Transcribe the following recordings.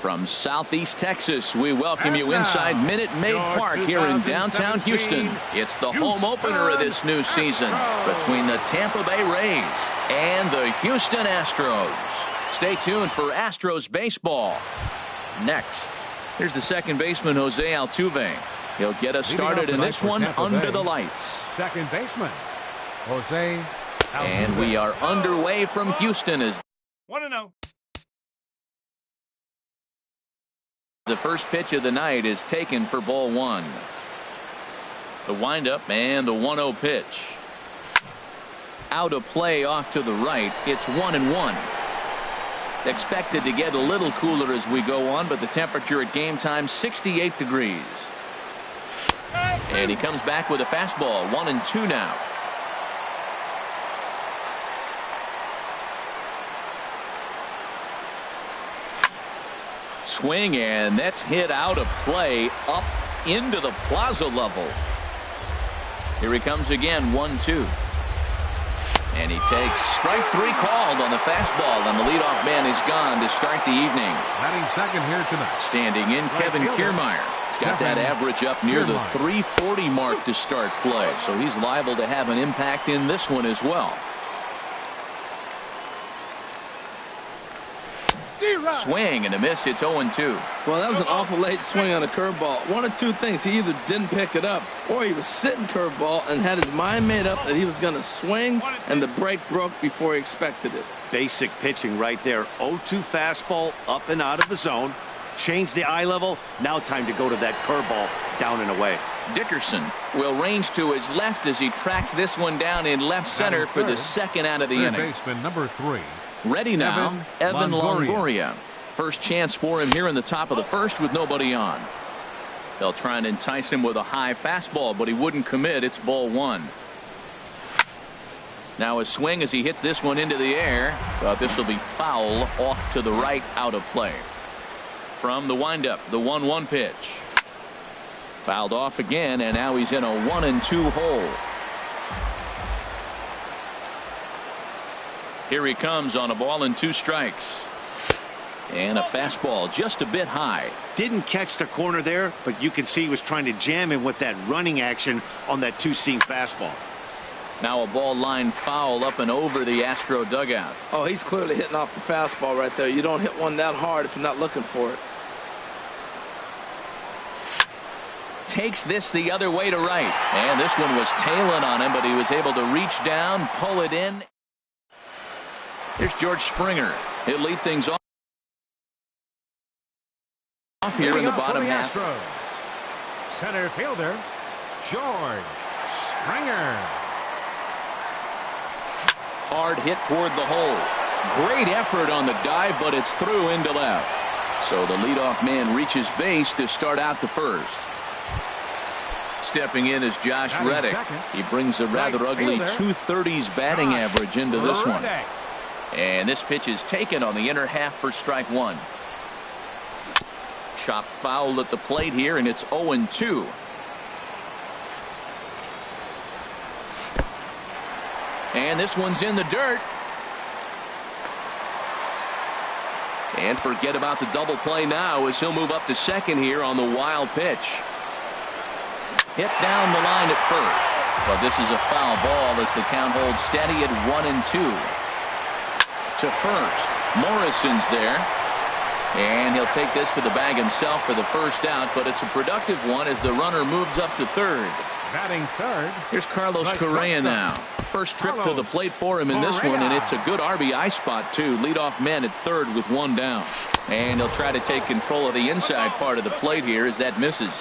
From Southeast Texas, we welcome you inside Minute Maid Park here in downtown Houston. It's the home opener of this new season between the Tampa Bay Rays and the Houston Astros. Stay tuned for Astros baseball. Next, here's the second baseman, Jose Altuve. He'll get us started in this one under the lights. Second baseman, Jose Altuve. And we are underway from Houston as 1-0. the first pitch of the night is taken for ball one. The windup and the 1-0 pitch. Out of play off to the right. It's 1-1. Expected to get a little cooler as we go on, but the temperature at game time 68 degrees. And he comes back with a fastball. 1-2 now. Swing, and that's hit out of play up into the plaza level. Here he comes again. 1-2. And he takes strike three called on the fastball, and the leadoff man is gone to start the evening. Batting second here tonight. Standing in, Kevin Kiermaier. He's got that average up near the 340 mark to start play, so he's liable to have an impact in this one as well. Swing and a miss. It's 0-2. Well, that was an awful late swing on a curveball. One of two things. He either didn't pick it up or he was sitting curveball and had his mind made up that he was going to swing, and the break broke before he expected it. Basic pitching right there. 0-2 fastball up and out of the zone. Change the eye level. Now time to go to that curveball down and away. Dickerson will range to his left as he tracks this one down in left center for the second out of the inning. Baseman number 3. Ready now, Evan Longoria. First chance for him here in the top of the first with nobody on. They'll try and entice him with a high fastball, but he wouldn't commit. It's ball one. Now a swing as he hits this one into the air, but this will be foul off to the right, out of play. From the windup, the 1-1 pitch. Fouled off again, and now he's in a 1-2 hole. Here he comes on a ball and 2 strikes. And a fastball just a bit high. Didn't catch the corner there, but you can see he was trying to jam him with that running action on that 2-seam fastball. Now a ball line foul up and over the Astro dugout. Oh, he's clearly hitting off the fastball right there. You don't hit one that hard if you're not looking for it. Takes this the other way to right. And this one was tailing on him, but he was able to reach down, pull it in. Here's George Springer. He'll lead things off here in the bottom half. Center fielder, George Springer. Hard hit toward the hole. Great effort on the dive, but it's through into left. So the leadoff man reaches base to start out the first. Stepping in is Josh Reddick. He brings a rather ugly 230s batting average into this one. And this pitch is taken on the inner half for strike one. Chop foul at the plate here, and it's 0-2. And this one's in the dirt. And forget about the double play now as he'll move up to second here on the wild pitch. Hit down the line at first. But this is a foul ball as the count holds steady at 1-2. To first. Morrison's there. And he'll take this to the bag himself for the first out, but it's a productive one as the runner moves up to third. Batting third. Here's Carlos Correa now. First trip to the plate for him in this one, and it's a good RBI spot too. Leadoff man at third with one down. And he'll try to take control of the inside part of the plate here as that misses.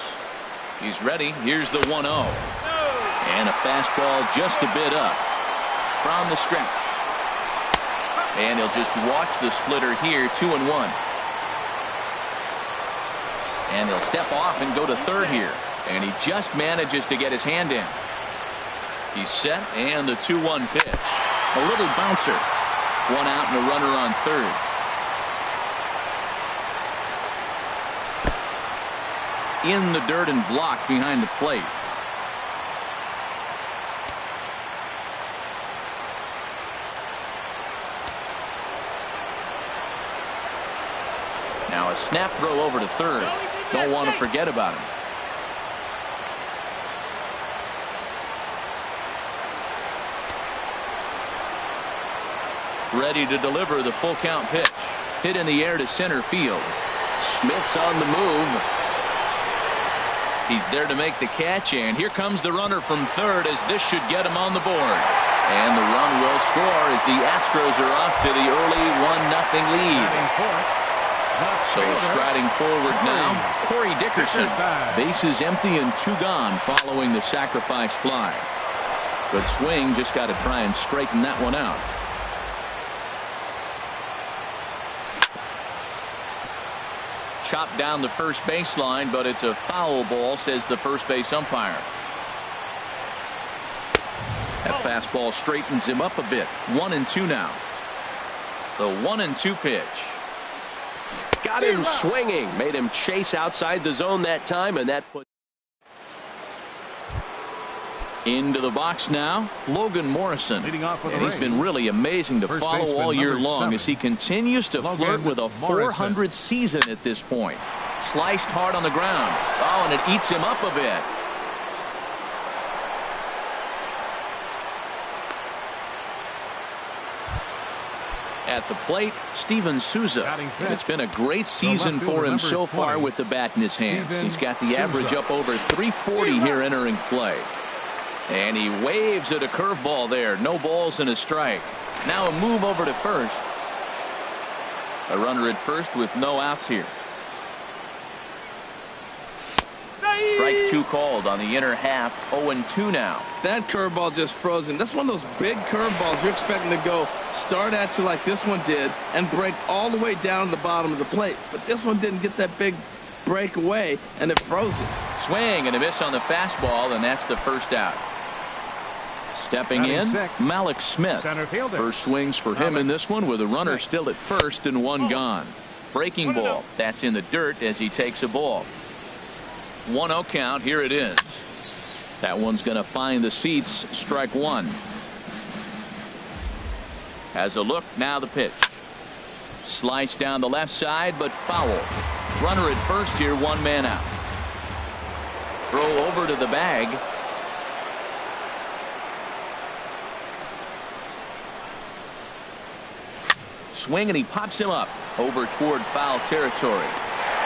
He's ready. Here's the 1-0. And a fastball just a bit up from the stretch. And he'll just watch the splitter here, 2-1. And he'll step off and go to third here. And he just manages to get his hand in. He's set, and the 2-1 pitch. A little bouncer. One out and a runner on third. In the dirt and blocked behind the plate. Now a snap throw over to third. Don't want to forget about him. Ready to deliver the full count pitch. Hit in the air to center field. Smith's on the move. He's there to make the catch, and here comes the runner from third as this should get him on the board. And the run will score as the Astros are off to the early 1-0 lead. So striding forward now, Corey Dickerson. Bases empty and 2 gone following the sacrifice fly. Good swing, just got to try and straighten that one out. Chopped down the first baseline, but it's a foul ball, says the first base umpire. That fastball straightens him up a bit. 1-2 now. The 1-2 pitch. Got him swinging. Made him chase outside the zone that time, and that put. Into the box now, Logan Morrison. Leading off with and he's been really amazing to follow all year long as he continues to flirt with a 400 season at this point. Sliced hard on the ground. Oh, and it eats him up a bit. At the plate, Steven Souza. And it's been a great season for him so far with the bat in his hands. He's got the average up over 340 here entering play. And he waves at a curveball there. No balls and a strike. Now a move over to first. A runner at first with no outs here. Strike 2 called on the inner half. 0-2 now. That curveball just froze him. That's one of those big curveballs you're expecting to go start at you like this one did and break all the way down to the bottom of the plate. But this one didn't get that big break away, and it froze him. Swing and a miss on the fastball, and that's the first out. Stepping in, Malik Smith. First swings for him in this one with a runner still at first and 1 gone. Breaking ball. That's in the dirt as he takes a ball. 1-0 count. Here it is. That one's going to find the seats. Strike 1. Has a look. Now the pitch. Slice down the left side, but foul. Runner at first here. 1 man out. Throw over to the bag. Swing, and he pops him up over toward foul territory.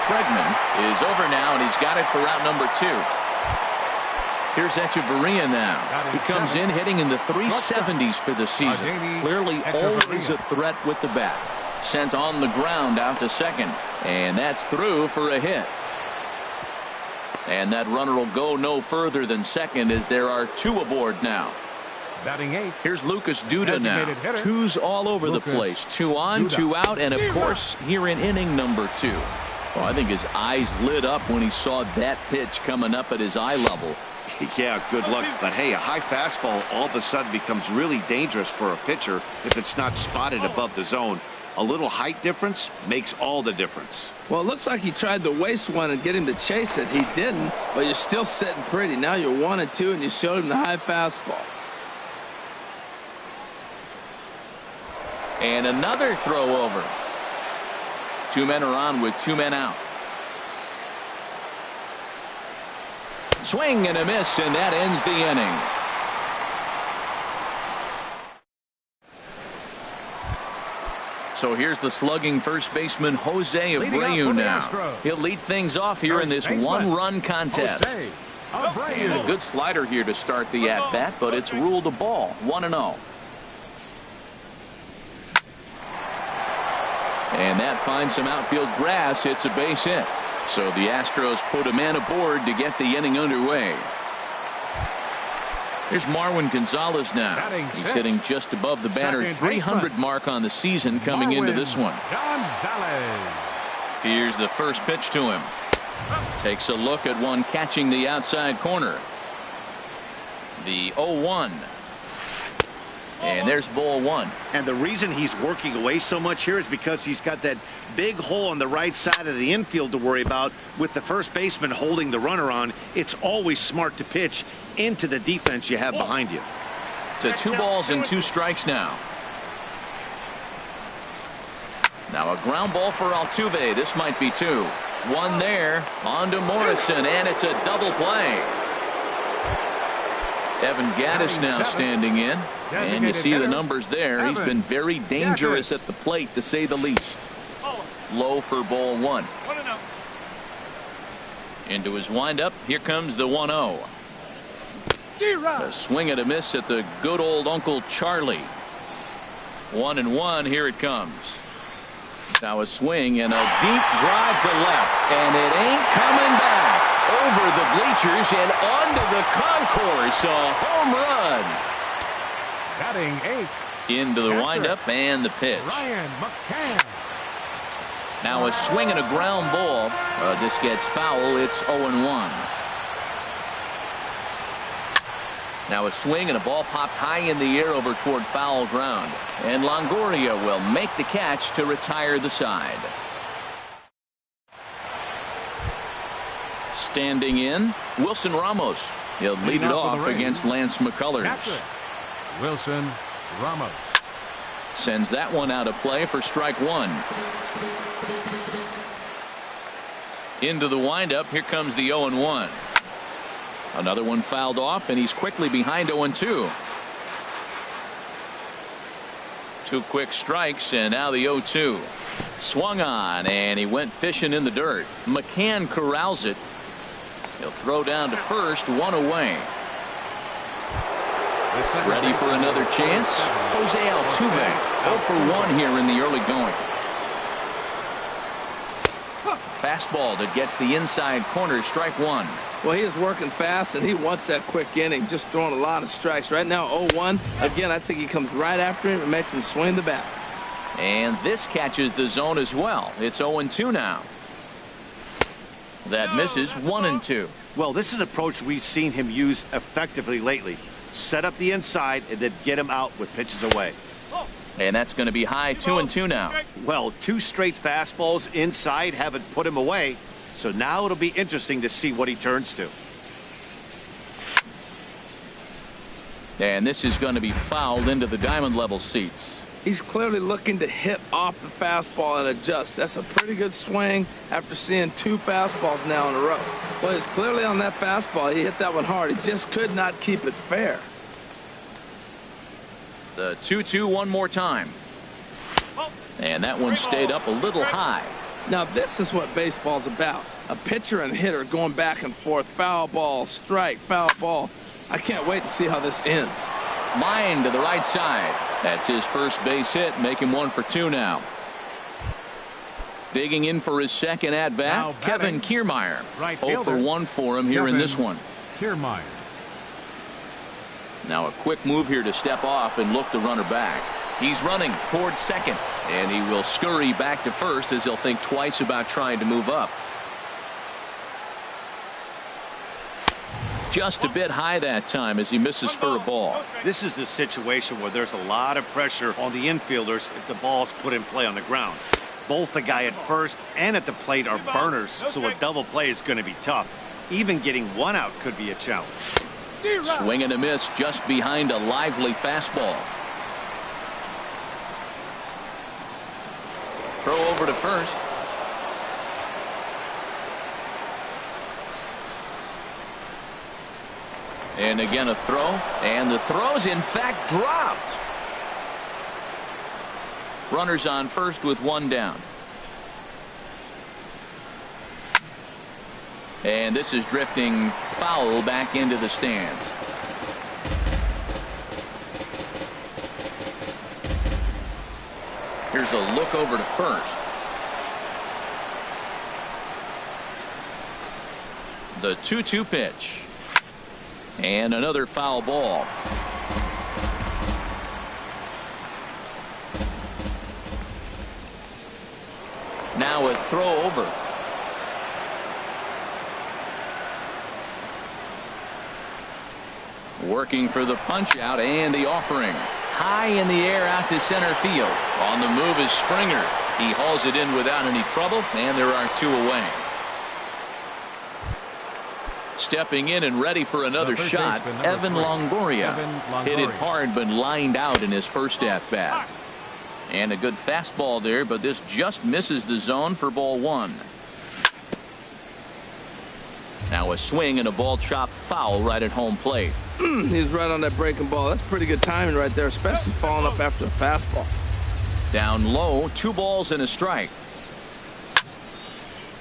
Bregman is over now, and he's got it for out number 2. Here's Echeverria now. He comes in hitting in the 370s for the season. Clearly always a threat with the bat. Sent on the ground out to second, and that's through for a hit. And that runner will go no further than second as there are 2 aboard now. Batting 8. Here's Lucas Duda now. 2s all over the place. 2 on, 2 out, and of course here in inning number 2. Well, I think his eyes lit up when he saw that pitch coming up at his eye level. Yeah, good luck. But hey, a high fastball all of a sudden becomes really dangerous for a pitcher if it's not spotted above the zone. A little height difference makes all the difference. Well, it looks like he tried to waste one and get him to chase it. He didn't, but you're still sitting pretty. Now you're 1-2, and you showed him the high fastball. And another throw over. 2 men are on with 2 men out. Swing and a miss, and that ends the inning. So here's the slugging first baseman Jose Abreu now. He'll lead things off here in this 1-run contest. And a good slider here to start the at-bat, but it's ruled a ball. 1-0. And that finds some outfield grass. It's a base hit. So the Astros put a man aboard to get the inning underway. Here's Marwin Gonzalez now. He's hitting just above the banner 300 mark on the season coming into this one. Here's the first pitch to him. Takes a look at one catching the outside corner. The 0-1. And there's ball 1. And the reason he's working away so much here is because he's got that big hole on the right side of the infield to worry about. With the first baseman holding the runner on, it's always smart to pitch into the defense you have behind you. To 2 balls and 2 strikes now. Now a ground ball for Altuve. This might be two. One there. On to Morrison, and it's a double play. Evan Gaddis now standing in. And you see the numbers there. He's been very dangerous at the plate, to say the least. Low for ball one. Into his windup. Here comes the 1-0. A swing and a miss at the good old Uncle Charlie. 1-1. Here it comes. Now a swing and a deep drive to left, and it ain't coming back. Over the bleachers and onto the concourse. A home run. Batting eighth. Into the windup and the pitch. Ryan McCann. Now a swing and a ground ball. This gets foul. It's 0-1. Now a swing and a ball popped high in the air over toward foul ground. And Longoria will make the catch to retire the side. Standing in, Wilson Ramos. He'll lead it off against Lance McCullers. Wilson Ramos sends that one out of play for strike one. Into the windup. Here comes the 0-1. Another one fouled off, and he's quickly behind 0-2. Two quick strikes, and now the 0-2. Swung on, and he went fishing in the dirt. McCann corrals it. He'll throw down to first, one away. Ready for another chance. Jose Altuve, 0 for 1 here in the early going. Fastball that gets the inside corner, strike one. Well, he is working fast, and he wants that quick inning, just throwing a lot of strikes. Right now, 0-1. Again, I think he comes right after him and makes him swing the bat. And this catches the zone as well. It's 0-2 now. That misses 1-2. Well, this is an approach we've seen him use effectively lately. Set up the inside and then get him out with pitches away. And that's going to be high, 2-2 now. Well, two straight fastballs inside haven't put him away. So now it'll be interesting to see what he turns to. And this is going to be fouled into the diamond level seats. He's clearly looking to hit off the fastball and adjust. That's a pretty good swing after seeing two fastballs now in a row. Well, it's clearly on that fastball. He hit that one hard. He just could not keep it fair. The 2-2 one more time. And that one stayed up a little high. Now, this is what baseball's about. A pitcher and hitter going back and forth. Foul ball, strike, foul ball. I can't wait to see how this ends. Line to the right side. That's his first base hit. Make him 1 for 2 now. Digging in for his second at bat, Kevin Kiermaier. Right 0 for 1 for him here in this one. Kiermaier. Now a quick move here to step off and look the runner back. He's running towards second, and he will scurry back to first as he'll think twice about trying to move up. Just a bit high that time as he misses for a ball. This is the situation where there's a lot of pressure on the infielders if the ball's put in play on the ground. Both the guy at first and at the plate are burners, so a double play is going to be tough. Even getting one out could be a challenge. Swing and a miss just behind a lively fastball. Throw over to first. And again a throw, and the throw's in fact dropped. Runners on first with one down. And this is drifting foul back into the stands. Here's a look over to first. The 2-2 pitch. And another foul ball. Now a throw over. Working for the punch out and the offering. High in the air out to center field. On the move is Springer. He hauls it in without any trouble, and there are two away. Stepping in and ready for another shot, Evan Longoria. Hit it hard but lined out in his first at bat. And a good fastball there, but this just misses the zone for ball one. Now a swing and a ball chopped foul right at home plate. He's right on that breaking ball. That's pretty good timing right there, especially falling up after a fastball. Down low, 2 balls and a strike.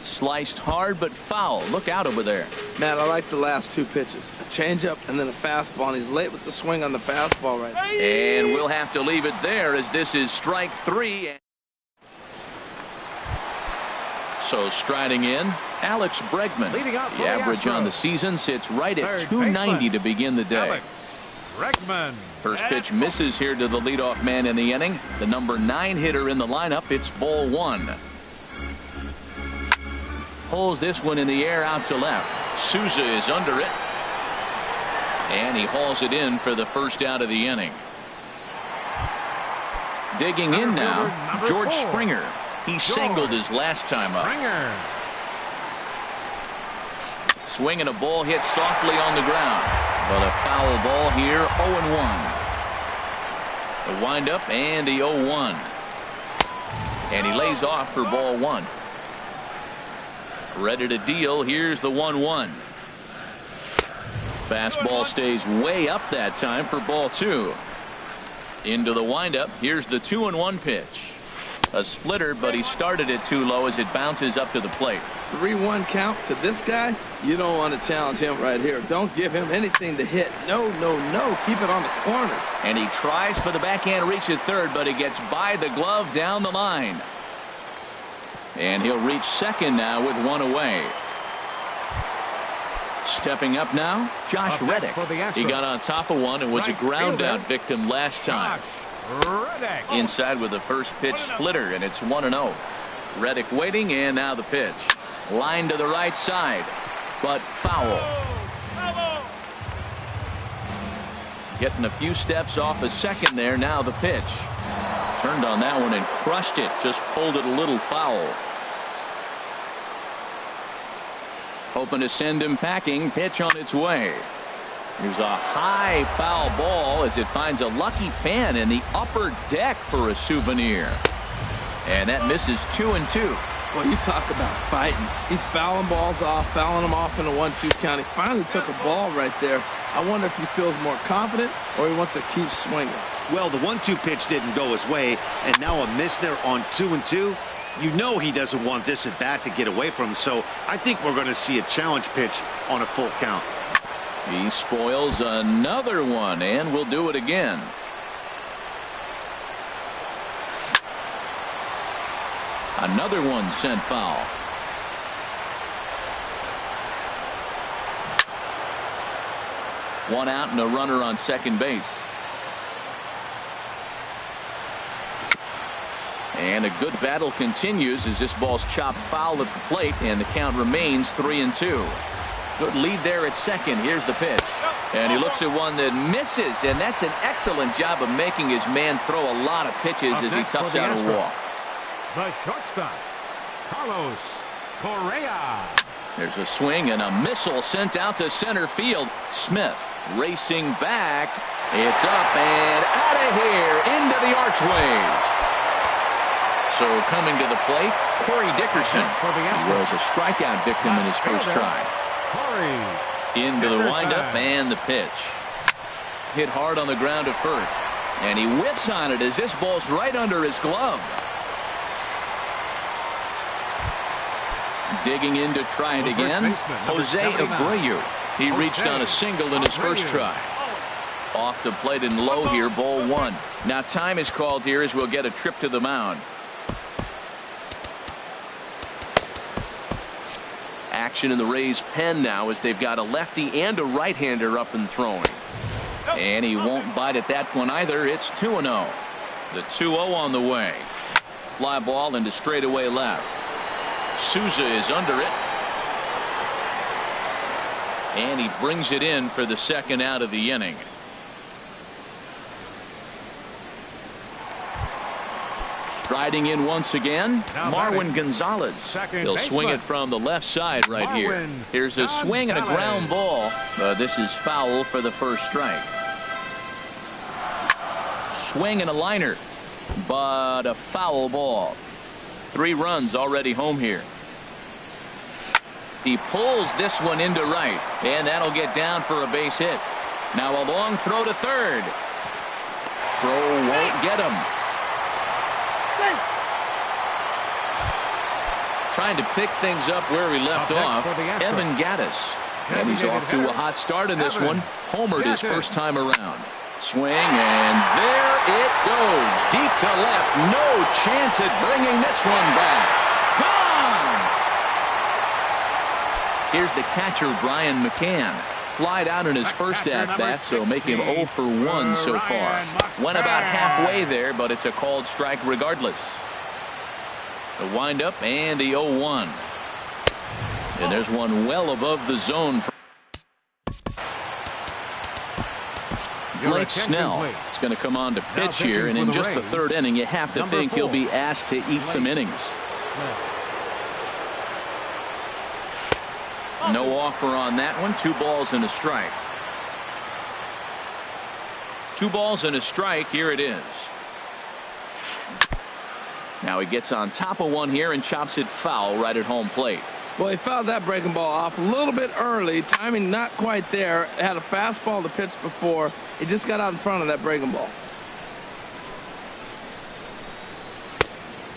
Sliced hard but foul. Look out over there. Man, I like the last 2 pitches. A changeup and then a fastball, and he's late with the swing on the fastball right now. And we'll have to leave it there as this is strike 3. So striding in, Alex Bregman. Leading off for The the average on the Astros. season sits right at Third 290 baseman, to begin the day. Alex Bregman. First pitch misses here to the leadoff man in the inning. The number 9 hitter in the lineup. It's ball 1. Pulls this one in the air out to left. Souza is under it. And he hauls it in for the first out of the inning. Digging in now, Number George 4. Springer. He singled his last time up. Springer. Swing and a ball hit softly on the ground. But a foul ball here, 0-1. The windup and the 0-1. And he lays off for ball 1. Ready to deal. Here's the 1-1. Fastball stays way up that time for ball 2. Into the windup. Here's the 2-1 pitch. A splitter, but he started it too low as it bounces up to the plate. 3-1 count to this guy. You don't want to challenge him right here. Don't give him anything to hit. No, no, no. Keep it on the corner. And he tries for the backhand reach at third, but he gets by the glove down the line. And he'll reach second now with 1 away. Stepping up now, Josh Up next Reddick. for the Astros. He got on top of one and was a Right ground out fielder, victim last time. Josh Reddick. Inside with the first pitch splitter, and it's 1-0. Reddick waiting, and now the pitch. Line to the right side, but foul. Getting a few steps off a second there. Now the pitch. Turned on that one and crushed it. Just pulled it a little foul. Hoping to send him packing. Pitch on its way. Here's a high foul ball as it finds a lucky fan in the upper deck for a souvenir. And that misses 2-2. Well, you talk about fighting. He's fouling balls off, fouling them off in a 1-2 count. He finally took a ball right there. I wonder if he feels more confident or he wants to keep swinging. Well, the 1-2 pitch didn't go his way, and now a miss there on 2-2. You know he doesn't want this at bat to get away from him, so I think we're going to see a challenge pitch on a full count. He spoils another one, and will do it again. Another one sent foul. One out and a runner on second base. And a good battle continues as this ball's chopped foul at the plate, and the count remains 3-2. Good lead there at second. Here's the pitch. And he looks at one that misses, and that's an excellent job of making his man throw a lot of pitches as he toughs out a walk. The shortstop, Carlos Correa. There's a swing and a missile sent out to center field. Smith racing back. It's up and out of here into the archways. So coming to the plate, Corey Dickerson. He was a strikeout victim in his first try. Corey Into the Dickerson. windup and the pitch. Hit hard on the ground at first. And he whips on it as this ball's right under his glove. Digging in to try it again. Jose Abreu. He reached on a single in his first try. Off the plate and low here, ball 1. Now time is called here as we'll get a trip to the mound. Action in the Rays' pen now as they've got a lefty and a right-hander up and throwing. And he won't bite at that one either. It's 2-0. The 2-0 on the way. Fly ball into straightaway left. Souza is under it. And he brings it in for the second out of the inning. Striding in once again, Now Marwin batting. Gonzalez. Second He'll swing baseman. it from the left side right here. Marwin Here's a swing and a ground Gonzalez. ball. This is foul for the first strike. Swing and a liner. but a foul ball. 3 runs already home here. He pulls this one into right, and that'll get down for a base hit. Now a long throw to third. Throw won't get him. Trying to pick things up where he left off, Evan Gaddis. And he's off to a hot start in this one. Homered his first time around. Swing, and there it goes. Deep to left. No chance at bringing this one back. Gone! Here's the catcher, Brian McCann. Flied out in his first at-bat, so make him 0 for 1 so far. Went about halfway there, but it's a called strike regardless. The windup and the 0-1. And there's one well above the zone. Blake Snell is going to come on to pitch here, and in just the 3rd inning, you have to think he'll be asked to eat some innings. No offer on that one. 2 balls and a strike. 2 balls and a strike. Here it is. Now he gets on top of one here and chops it foul right at home plate. Well, he fouled that breaking ball off a little bit early. Timing not quite there. Had a fastball to pitch before. He just got out in front of that breaking ball.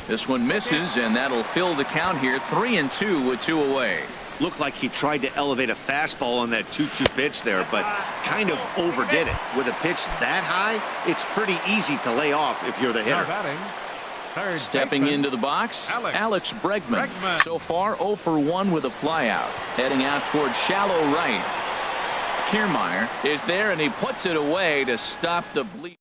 This one misses, and that'll fill the count here. 3-2 with 2 away. Looked like he tried to elevate a fastball on that 2-2 pitch there, but kind of overdid it. With a pitch that high, it's pretty easy to lay off if you're the hitter. Stepping into the box, Alex Bregman. So far, 0 for 1 with a flyout. Heading out towards shallow right. Kiermaier is there, and he puts it away to stop the bleed.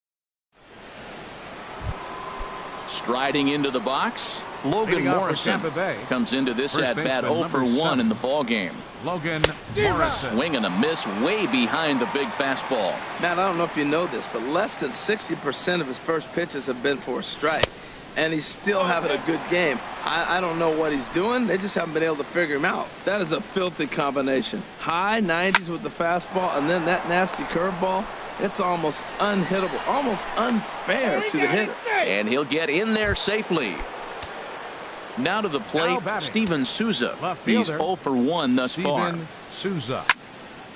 Striding into the box, Logan Morrison comes into this at-bat 0 for 1 in the ball game. Logan Morrison. Swing and a miss way behind the big fastball. Matt, I don't know if you know this, but less than 60% of his first pitches have been for a strike. And he's still having a good game. I don't know what he's doing. They just haven't been able to figure him out. That is a filthy combination. High 90s with the fastball, and then that nasty curveball. It's almost unhittable, almost unfair to the hitter. And he'll get in there safely. Now to the plate, Steven Souza. He's 0 for 1 thus far. Souza.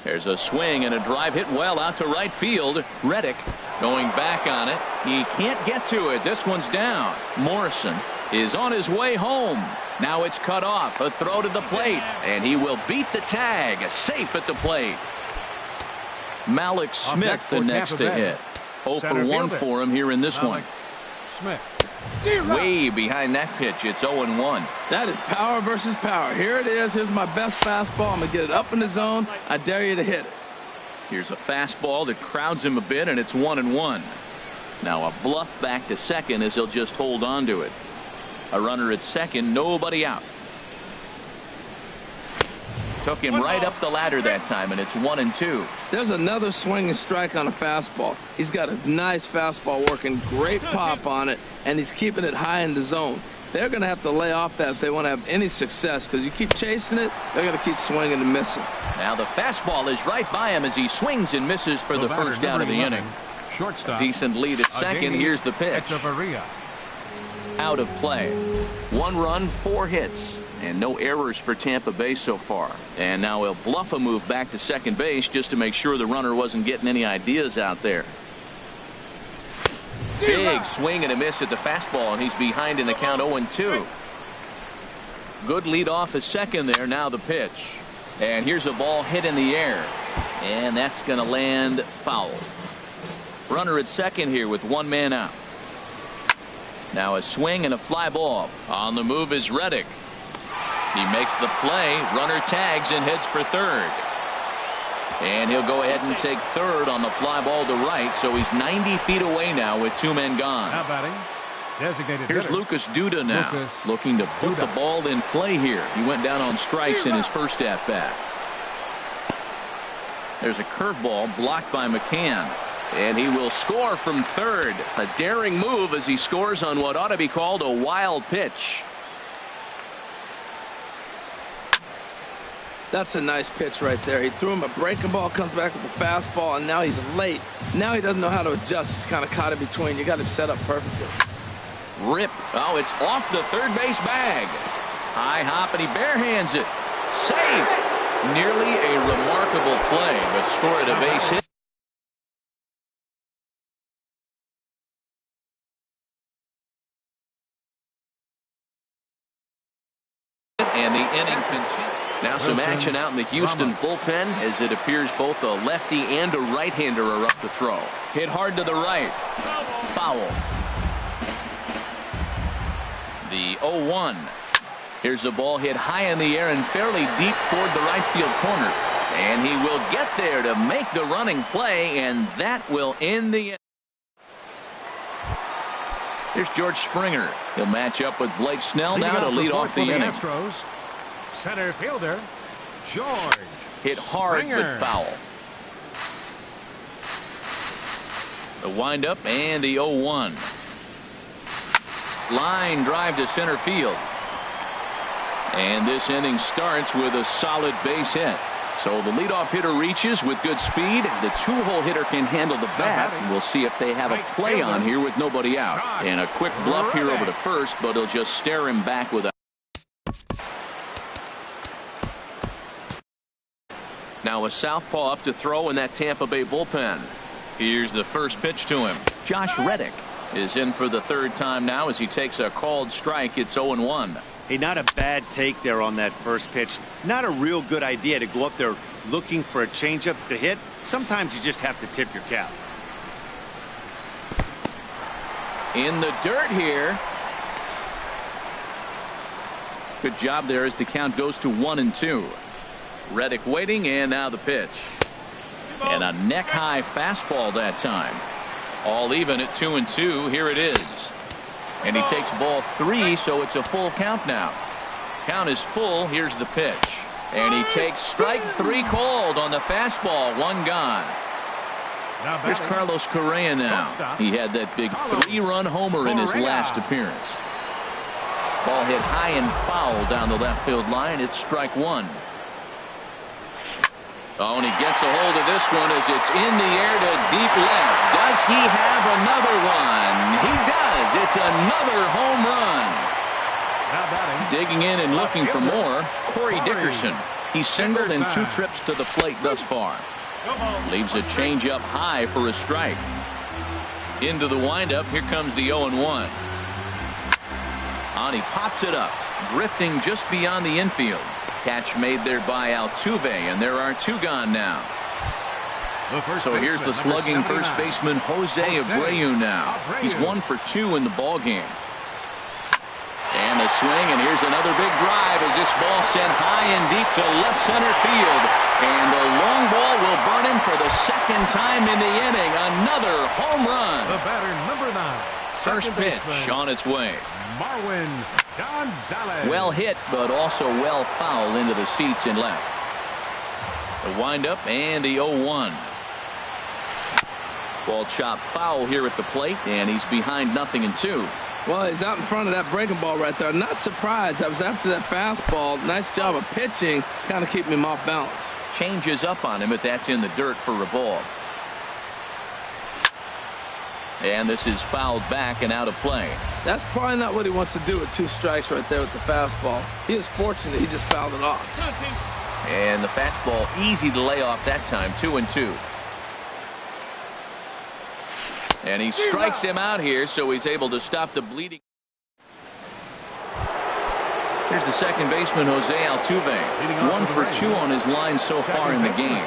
There's a swing and a drive hit well out to right field. Reddick going back on it. He can't get to it. This one's down. Morrison is on his way home. Now it's cut off. A throw to the plate, and he will beat the tag. Safe at the plate. Malik Smith the next to hit. 0 for 1 for him here in this one. Smith. Way behind that pitch. It's 0-1. That is power versus power. Here it is. Here's my best fastball. I'm going to get it up in the zone. I dare you to hit it. Here's a fastball that crowds him a bit, and it's 1-1. Now a bluff back to second as he'll just hold on to it. A runner at second, nobody out. Took him right up the ladder that time, and it's 1-2. There's another swinging strike on a fastball. He's got a nice fastball working, great pop on it, and he's keeping it high in the zone. They're going to have to lay off that if they want to have any success, because you keep chasing it, they're going to keep swinging and missing. Now the fastball is right by him as he swings and misses for the first out of the inning. Shortstop. A decent lead at second. Here's the pitch. Out of play. 1 run, 4 hits. And no errors for Tampa Bay so far. And now he'll bluff a move back to second base just to make sure the runner wasn't getting any ideas out there. Big swing and a miss at the fastball, and he's behind in the count 0-2. Good lead off at second there. Now the pitch. And here's a ball hit in the air. And that's going to land foul. Runner at second here with 1 man out. Now a swing and a fly ball. On the move is Reddick. He makes the play. Runner tags and heads for third. And he'll go ahead and take third on the fly ball to right. So he's 90 feet away now with 2 men gone. Now batting. Designated Here's hitter. Lucas Duda now. Looking to put the ball in play here. He went down on strikes in his first at bat. There's a curveball blocked by McCann. And he will score from third. A daring move as he scores on what ought to be called a wild pitch. That's a nice pitch right there. He threw him a breaking ball, comes back with the fastball, and now he's late. Now he doesn't know how to adjust. He's kind of caught in between. You got him set up perfectly. Rip. Oh, it's off the third base bag. High hop, and he barehands it. Safe. Nearly a remarkable play, but scored a base hit. And the inning continues. Now some action out in the Houston bullpen as it appears both a lefty and a right-hander are up to throw. Hit hard to the right. Foul. The 0-1. Here's a ball hit high in the air and fairly deep toward the right field corner. And he will get there to make the running play, and that will end the inning. Here's George Springer. He'll match up with Blake Snell now to lead off the inning. Astros, center fielder, George. Hit hard Springer. but foul. The windup and the 0-1. Line drive to center field. And this inning starts with a solid base hit. So the leadoff hitter reaches with good speed. The two-hole hitter can handle the bat. And we'll see if they have a play on here with nobody out. And a quick bluff here over to first, but he'll just stare him back with a. Now a southpaw up to throw in that Tampa Bay bullpen. Here's the first pitch to him. Josh Reddick is in for the third time now as he takes a called strike. It's 0-1. Hey, not a bad take there on that first pitch. Not a real good idea to go up there looking for a changeup to hit. Sometimes you just have to tip your cap. In the dirt here. Good job there as the count goes to 1-2. Reddick waiting, and now the pitch. And a neck-high fastball that time. All even at 2-2. Here it is. And he takes ball 3, so it's a full count now. Count is full. Here's the pitch. And he takes strike 3 called on the fastball. 1 gone. Here's Carlos Correa now. He had that big 3-run homer in his last appearance. Ball hit high and foul down the left field line. It's strike 1. Oh, and he gets a hold of this one as it's in the air to deep left. Does he have another one? He does. It's another home run. Digging in and looking for more, Corey Dickerson. He's singled in 2 trips to the plate thus far. Leaves a changeup high for a strike. Into the windup. Here comes the 0-1. And he pops it up, drifting just beyond the infield. Catch made there by Altuve, and there are 2 gone now. So here's the slugging first baseman Jose Abreu now. He's 1 for 2 in the ball game. And a swing, and here's another big drive as this ball sent high and deep to left center field. And a long ball will burn him for the 2nd time in the inning. Another home run. The batter, number 9. First pitch on its way. Marwin Gonzalez. Well hit, but also well fouled into the seats in left. The windup and the 0-1. Ball chopped foul here at the plate, and he's behind 0-2. Well, he's out in front of that breaking ball right there. Not surprised. I was after that fastball. Nice job of pitching, kind of keeping him off balance. Changes up on him, but that's in the dirt for a ball. And this is fouled back and out of play. That's probably not what he wants to do with 2 strikes right there with the fastball. He is fortunate he just fouled it off. And the fastball easy to lay off that time. 2-2. And he strikes him out here, so he's able to stop the bleeding. Here's the second baseman, Jose Altuve. 1 for 2 on his line so far in the game.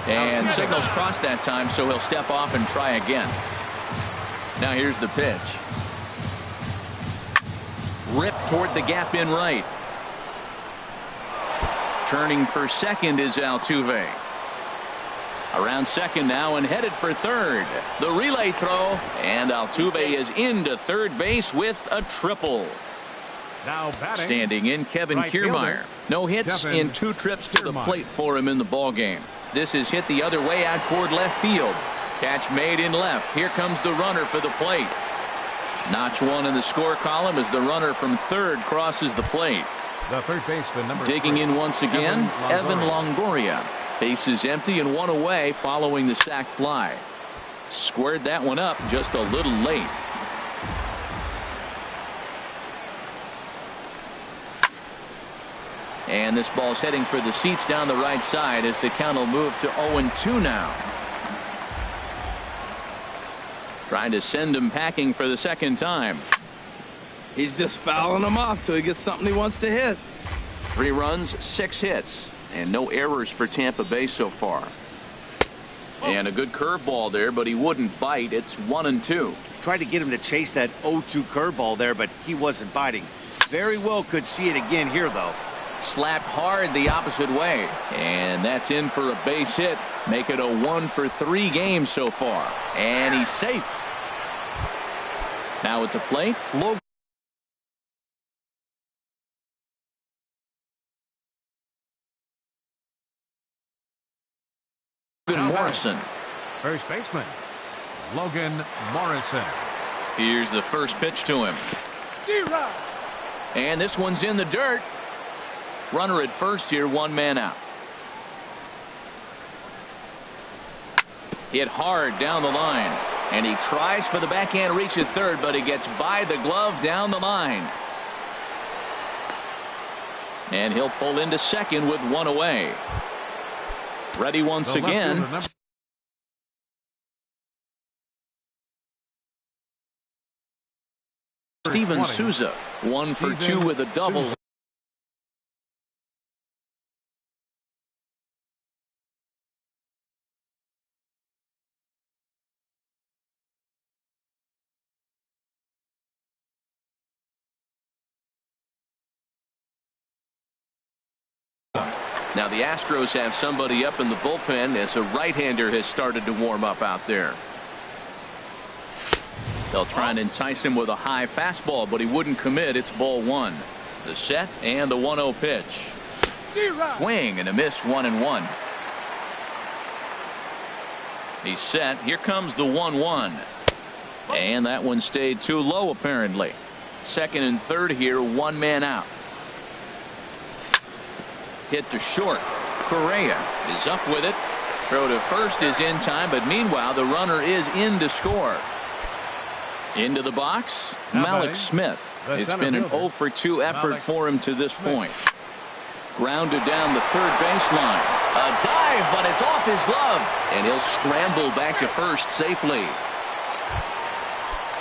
And signals crossed that time, so he'll step off and try again. Now here's the pitch. Ripped toward the gap in right. Turning for second is Altuve. Around second now and headed for third. The relay throw, and Altuve is into third base with a triple. Now batting, standing in, Kevin Kiermaier. No hits in 2 trips to the plate for him in the ball game. This is hit the other way out toward left field. Catch made in left. Here comes the runner for the plate. Notch 1 in the score column as the runner from third crosses the plate. The third baseman, number Digging 3, in once again, Evan Longoria. Base is empty and 1 away following the sac fly. Squared that one up just a little late. And this ball's heading for the seats down the right side as the count will move to 0-2 now. Trying to send him packing for the second time. He's just fouling him off till he gets something he wants to hit. 3 runs, 6 hits, and no errors for Tampa Bay so far. And a good curveball there, but he wouldn't bite. It's 1-2. Tried to get him to chase that 0-2 curveball there, but he wasn't biting. Very well could see it again here, though. Slapped hard the opposite way, and that's in for a base hit. Make it a 1-for-3 game so far, and he's safe. Now at the plate, Logan Morrison. First baseman, Logan Morrison. Here's the first pitch to him. And this one's in the dirt. Runner at first here, 1 man out. Hit hard down the line. And he tries for the backhand reach at third, but he gets by the glove down the line. And he'll pull into second with 1 away. Ready once again. Steven Souza, 1 for 2 with a double. Now the Astros have somebody up in the bullpen as a right-hander has started to warm up out there. They'll try and entice him with a high fastball, but he wouldn't commit. It's ball 1. The set and the 1-0 pitch. Swing and a miss, 1-1. He's set. Here comes the 1-1. And that one stayed too low apparently. Second and third here, 1 man out. Hit to short. Correa is up with it. Throw to first is in time, but meanwhile the runner is in to score. Into the box, Malik Smith. It's been an 0 for 2 effort for him to this point. Grounded down the third baseline. A dive, but it's off his glove, and he'll scramble back to first safely.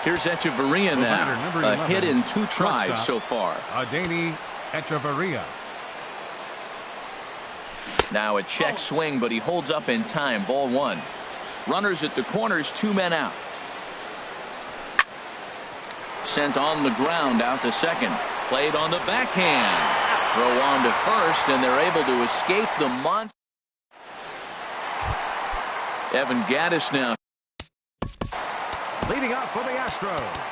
Here's Echeverria now. A hit in 2 tries so far. Adeiny Echeverria. Now a check swing, but he holds up in time. Ball 1. Runners at the corners, 2 men out. Sent on the ground out to second. Played on the backhand. Throw on to first, and they're able to escape the monster. Evan Gattis now. Leading off for the Astros.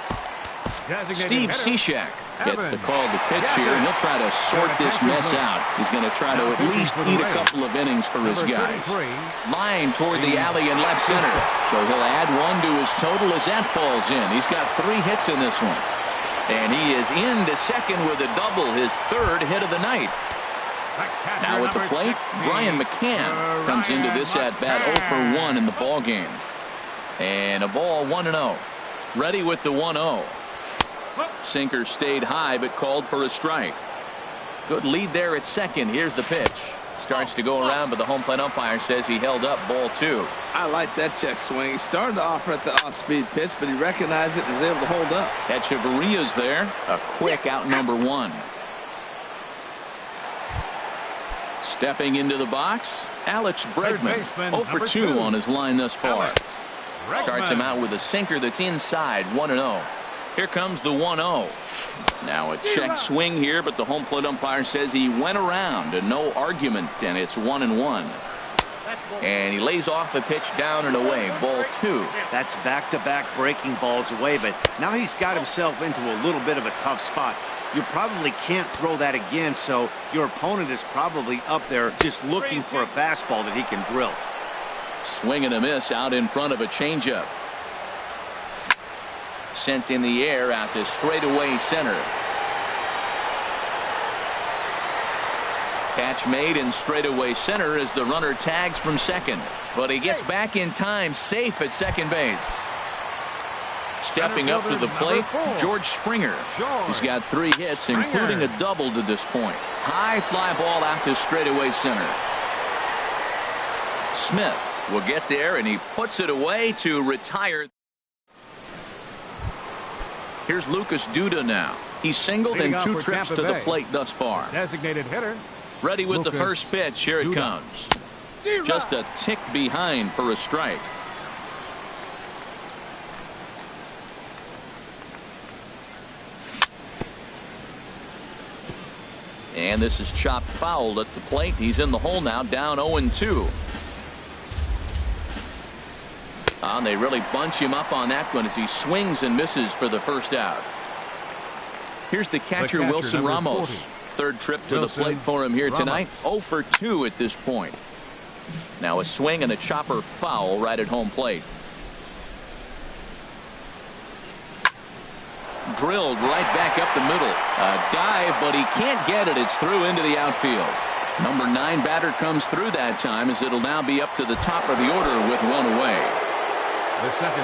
Steve Cishek gets the call to pitch here, and he'll try to sort this mess out. He's going to try to at least eat a couple of innings for his guys. Line toward the alley in left center. So he'll add 1 to his total as that falls in. He's got 3 hits in this one. And he is into second with a double, his 3rd hit of the night. Now at the plate, Brian McCann comes into this at-bat 0 for 1 in the ballgame. And a ball 1-0. Ready with the 1-0. Sinker stayed high but called for a strike. Good lead there at second. Here's the pitch. Starts to go around, but the home plate umpire says he held up. Ball 2. I like that check swing. He started to offer at the off-speed pitch, but he recognized it and was able to hold up. Echeverria's there. A quick out number 1. Stepping into the box, Alex Bregman. 0 for 2 on his line thus far. Starts him out with a sinker that's inside. 1-0. Here comes the 1-0. Now a check swing here, but the home plate umpire says he went around and no argument, and it's 1-1. And he lays off the pitch down and away. Ball 2. That's back-to-back breaking balls away, but now he's got himself into a little bit of a tough spot. You probably can't throw that again, so your opponent is probably up there just looking for a fastball that he can drill. Swing and a miss out in front of a changeup. Sent in the air out to straightaway center. Catch made in straightaway center as the runner tags from second, but he gets back in time, safe at second base. Stepping up to the plate, George Springer. He's got 3 hits, including a double to this point. High fly ball out to straightaway center. Smith will get there, and he puts it away to retire. Here's Lucas Duda now. He's singled in 2 trips to the plate thus far. Designated hitter. Ready with the first pitch. Here it comes. Just a tick behind for a strike. And this is chopped foul at the plate. He's in the hole now, down 0-2. And they really bunch him up on that one as he swings and misses for the first out. Here's the catcher, Wilson Ramos. 40. Third trip to the plate for him here tonight. 0 for 2 at this point. Now a swing and a chopper foul right at home plate. Drilled right back up the middle. A dive, but he can't get it. It's through into the outfield. Number 9 batter comes through that time, as it'll now be up to the top of the order with 1 away.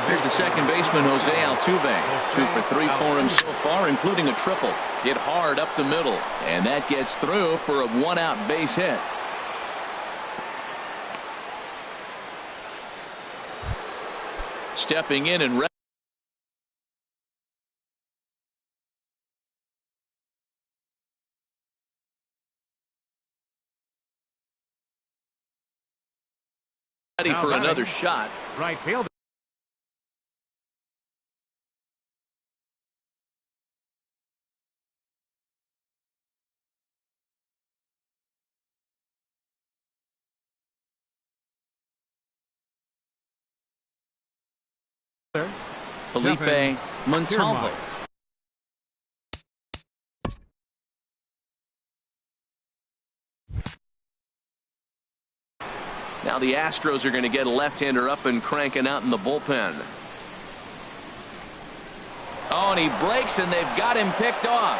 Here's the second baseman, Jose Altuve. 2 for 3 for him so far, including a triple. Hit hard up the middle, and that gets through for a 1-out base hit. Stepping in and ready for another shot. Right field. Felipe Montalvo. Now the Astros are going to get a left-hander up and cranking out in the bullpen. Oh, and he breaks, and they've got him picked off.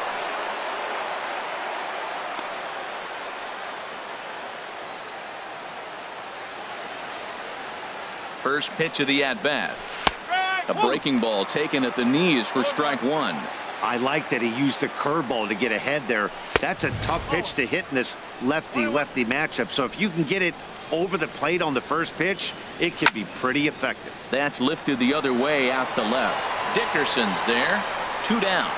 First pitch of the at-bat. A breaking ball taken at the knees for strike 1. I like that he used the curveball to get ahead there. That's a tough pitch to hit in this lefty-lefty matchup. So if you can get it over the plate on the first pitch, it can be pretty effective. That's lifted the other way out to left. Dickerson's there. 2 down.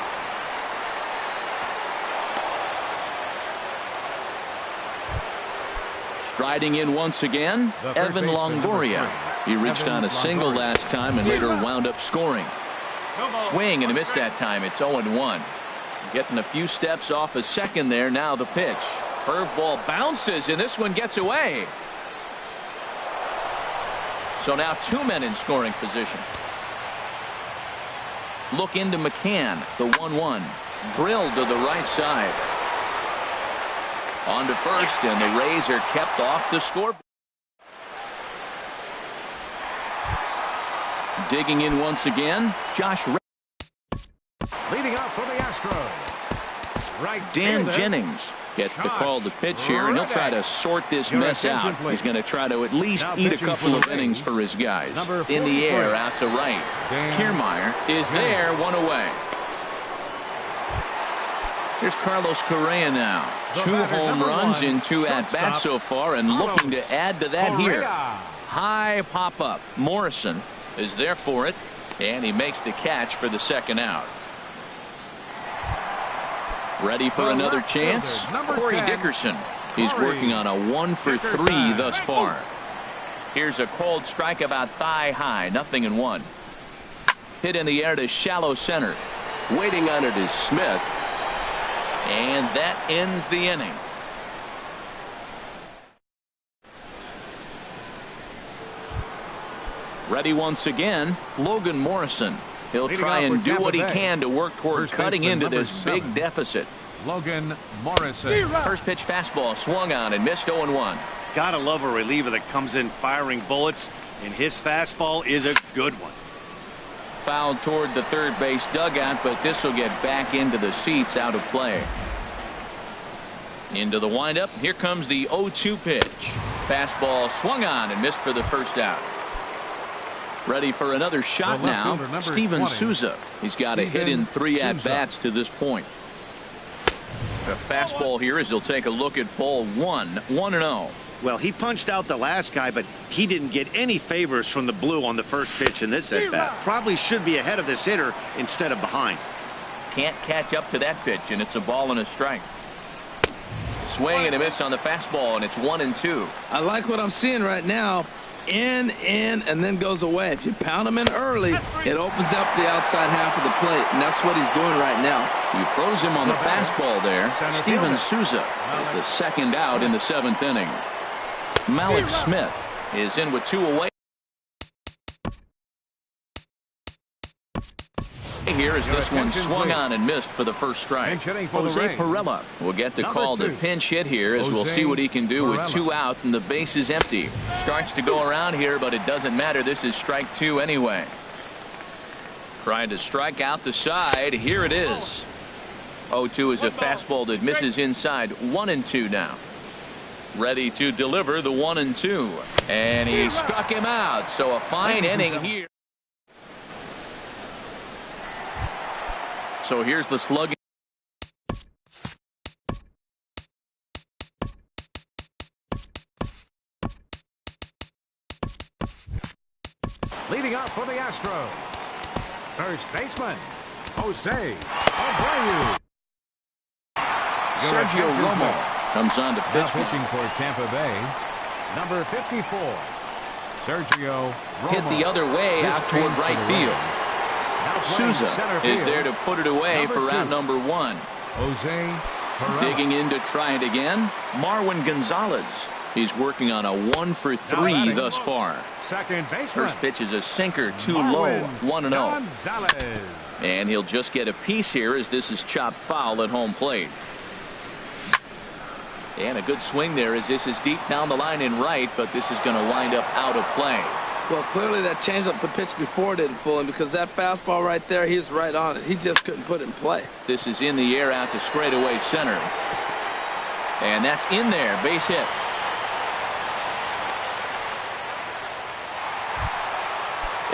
Striding in once again, Evan Longoria. He reached on a single last time and later wound up scoring. Swing and a miss that time. It's 0-1. Getting a few steps off a second there. Now the pitch. Curveball bounces, and this one gets away. So now 2 men in scoring position. Look into McCann. The 1-1. Drilled to the right side. On to first, and the Rays are kept off the scoreboard. Digging in once again, Josh Leading up for the Astros. Right Dan fielder. Jennings gets the call to pitch here, and he'll try to sort this mess out. He's going to try to at least eat a couple of innings for his guys. In the air, out to right. Kiermaier is there, 1 away. Here's Carlos Correa now. 2 home runs in 2 at-bats so far, and looking to add to that here. High pop-up. Morrison is there for it, and he makes the catch for the second out. Ready for another chance? Corey Dickerson. He's working on a 1 for 3 thus far. Here's a cold strike about thigh high. 0-1. Hit in the air to shallow center. Waiting on it is Smith. And that ends the inning. Ready once again, Logan Morrison. He'll try and do what he can to work toward cutting into this big deficit. Logan Morrison. First pitch fastball swung on and missed 0-1. Gotta love a reliever that comes in firing bullets, and his fastball is a good one. Fouled toward the third base dugout, but this will get back into the seats, out of play. Into the windup. Here comes the 0-2 pitch. Fastball swung on and missed for the first out. Ready for another shot The left now. fielder, number Steven 20. Souza. He's got a hit in 3 Souza. at-bats to this point. The fastball here as he'll take a look at ball 1. 1-0. Well, he punched out the last guy, but he didn't get any favors from the blue on the first pitch in this at-bat. Probably should be ahead of this hitter instead of behind. Can't catch up to that pitch, and it's a ball and a strike. Swing and a miss on the fastball, and it's 1-2. I like what I'm seeing right now. In, and then goes away. If you pound him in early, it opens up the outside half of the plate, and that's what he's doing right now. You froze him on the fastball there. Steven Souza is the second out in the 7th inning. Malik Smith is in with 2 away. Here as this one swung on and missed for the first strike. Jose Pirela will get the call to pinch hit here as we'll see what he can do with 2 out and the base is empty. Starts to go around here, but it doesn't matter. This is strike 2 anyway. Trying to strike out the side. Here it is. 0-2 is a fastball that misses inside. 1-2 now. Ready to deliver the 1-2. And he struck him out. So a fine inning here. So here's the slug. Leading off for the Astros, first baseman, Jose Abreu. Sergio Romo comes on to Now pitch. pitching for Tampa Bay, number 54, Sergio Romo. Hit the other way This out toward came right for the field. Rays. Now playing Souza center is field, there to put it away for out two, number 1. Jose Pirela. Digging in to try it again. Marwin Gonzalez. He's working on a 1 for 3 thus far. Second baseman. First pitch is a sinker, too low. Marwin 1-0. Gonzalez. And he'll just get a piece here as this is chopped foul at home plate. And a good swing there as this is deep down the line in right, but this is going to wind up out of play. Well, clearly that changeup the pitch before didn't fool him because that fastball right there, he's right on it. He just couldn't put it in play. This is in the air out to straightaway center. And that's in there. Base hit.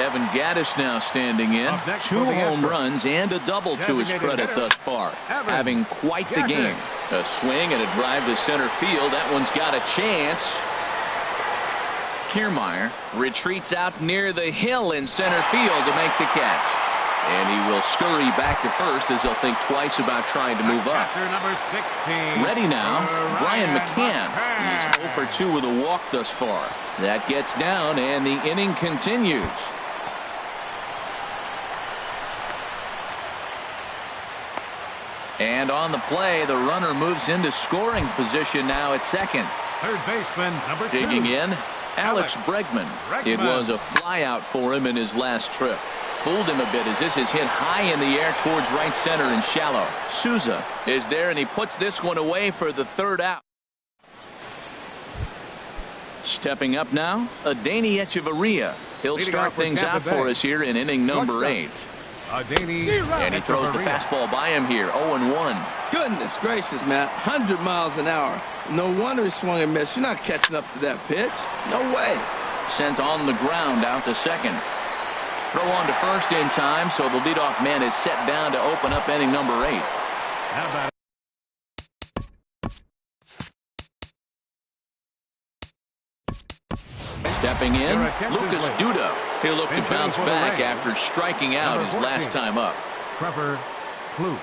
Evan Gaddis now standing in. Up next 2 for the home Astros. runs and a double to his Designated credit hitter, thus far. Evan Having quite the Gaddis. game. A swing and a drive to center field. That one's got a chance. Kiermaier retreats out near the hill in center field to make the catch. And he will scurry back to first as he'll think twice about trying to move up. Catcher number 16. Ready now, Brian Ryan McCann. He's 0 for 2 with a walk thus far. That gets down and the inning continues. And on the play, the runner moves into scoring position now at second. Third baseman number 2. Digging in, Alex Bregman. It was a flyout for him in his last trip. Fooled him a bit as this is hit high in the air towards right center and shallow. Souza is there and he puts this one away for the 3rd out. Stepping up now, Adeiny Echeverria. He'll Leading start off for things Tampa out Bay. for us here in inning number Shortstop. 8. Adeiny And he throws the Echeverria. fastball by him here, 0-1. Goodness gracious, Matt. 100 miles an hour. No wonder he swung and missed. You're not catching up to that pitch. No way. Sent on the ground out to second. Throw on to first in time, so the leadoff man is set down to open up inning number 8. How about it? Stepping in, Lucas Duda. He'll look to Pinch hitting bounce for the back Rays. after striking out Number his 14. last time up. Trevor Plouffe.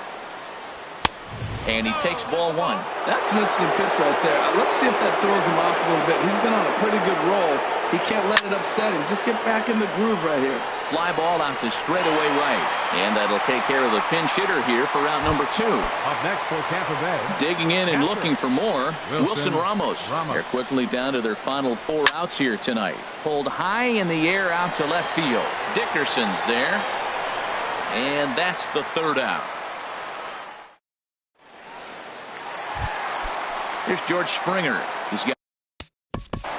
And he takes ball 1. That's an interesting pitch right there. Let's see if that throws him off a little bit. He's been on a pretty good roll. He can't let it upset him. Just get back in the groove right here. Fly ball out to straightaway right. And that'll take care of the pinch hitter here for route number 2. Up next for Tampa Bay. Digging in and looking for more, Wilson Ramos. Ramos. They're quickly down to their final 4 outs here tonight. Pulled high in the air out to left field. Dickerson's there. And that's the 3rd out. Here's George Springer. He's got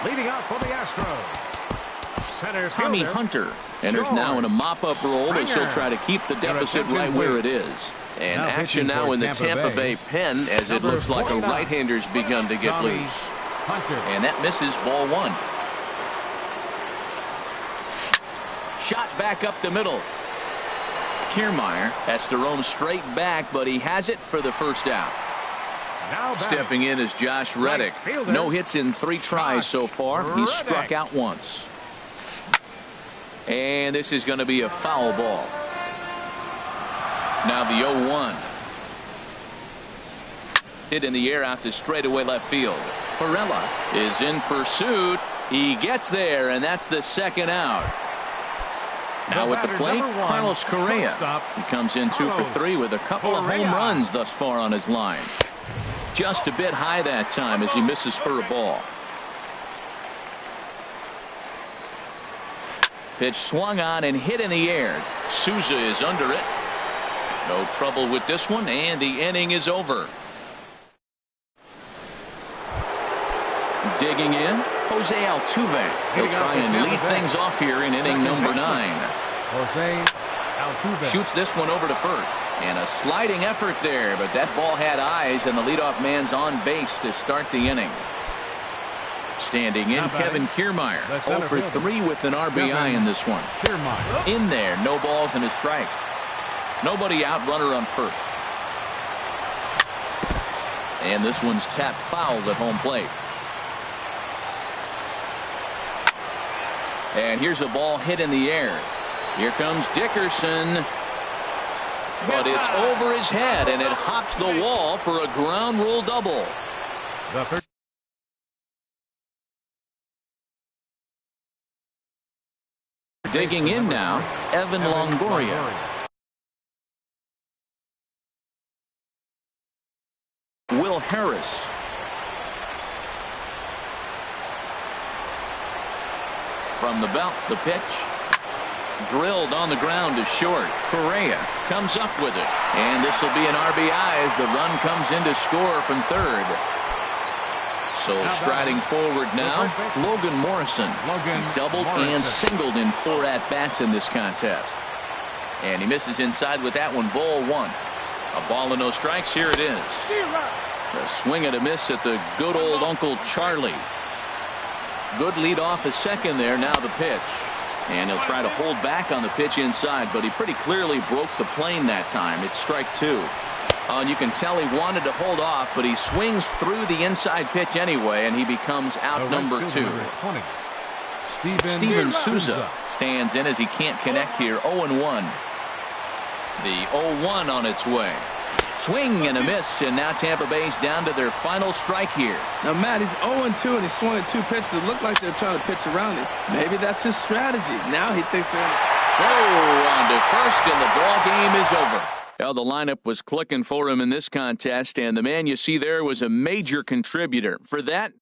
Leading out for the Astros, center Tommy fielder, Hunter enters now in a mop-up role as he'll try to keep the deficit right where it is. And Now action pitching now for in the Tampa Tampa Bay. Bay pen as it Number looks like a 49, right-hander's begun to get Tommy loose. Hunter. And that misses ball 1. Shot back up the middle. Kiermaier has to roam straight back, but he has it for the first out. Now Stepping in is Josh Reddick. No hits in 3 tries so far. He's struck out once. And this is going to be a foul ball. Now the 0-1. Hit in the air out to straightaway left field. Perella is in pursuit. He gets there, and that's the second out. Now with the plate, Carlos Correa. He comes in 2 for 3 with a couple of home runs thus far on his line. Just a bit high that time as he misses for a ball. Pitch swung on and hit in the air. Souza is under it. No trouble with this one, and the inning is over. Digging in, Jose Altuve. He'll try and lead things off here in inning number 9. Jose Altuve shoots this one over to first. And a sliding effort there, but that ball had eyes, and the leadoff man's on base to start the inning. Standing in, Kevin Kiermaier. 0 for 3 with an RBI in this one. In there, no balls and a strike. Nobody out, runner on first. And this one's tapped foul at home plate. And here's a ball hit in the air. Here comes Dickerson. But it's over his head, and it hops the wall for a ground rule double. Digging in now, Evan Longoria. Will Harris. From the belt, the pitch. Drilled on the ground to short. Correa comes up with it. And this will be an RBI as the run comes in to score from third. So striding forward now, Logan Morrison. He's doubled and singled in 4 at-bats in this contest. And he misses inside with that one, ball 1. A ball and no strikes, here it is. A swing and a miss at the good old Uncle Charlie. Good lead off a second there, now the pitch. And he'll try to hold back on the pitch inside, but he pretty clearly broke the plane that time. It's strike 2. And you can tell he wanted to hold off, but he swings through the inside pitch anyway, and he becomes out number 2. Steven Souza stands in as he can't connect here. 0-1. The 0-1 on its way. Swing and a miss, and now Tampa Bay's down to their final strike here. Now, Matt, he's 0-2, and he swung at 2 pitches. It looked like they're trying to pitch around him. Maybe that's his strategy. Now he thinks they're on to first, and the ball game is over. Well, the lineup was clicking for him in this contest, and the man you see there was a major contributor. For that,